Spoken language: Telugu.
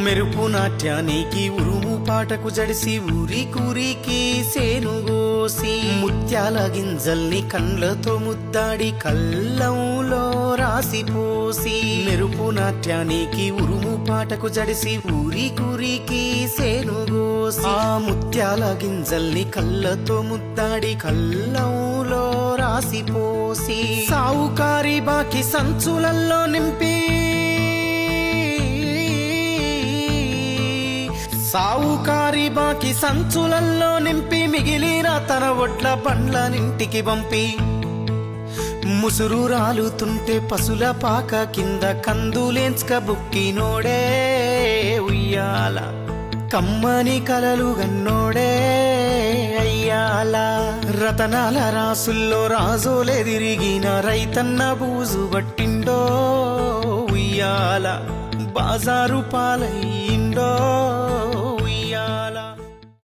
మెరుపు నాట్యానికి ఉరుము పాటకు జడిసి ఊరికూరికి సేనుగోసి ముత్యాల గింజల్ని కండ్లతో ముద్దాడి కళ్ళంలో రాసిపోసి మెరుపు నాట్యానికి ఉరుము పాటకు జడిసి ఊరికూరికి సేనుగోసి ఆ ముత్యాల గింజల్ని కళ్ళతో ముద్దాడి కళ్ళంలో రాసిపోసి సావుకారి బాకి సంచులల్లో నింపి సావుకారి బాకి సంచులల్లో నింపి మిగిలిన తన ఒడ్ల బండ్లనింటికి పంపి ముసురు రాలుతుంటే పసుల పాక కింద కందులేంచక బుక్కినోడే ఉయ్యాల కమ్మని కలలు గన్నోడే అయ్యాల రతనాల రాసుల్లో రాజోలే తిరిగిన రైతన్న బూజు పట్టిండో ఉయ్యాల బాజారు పాలయ్యిండో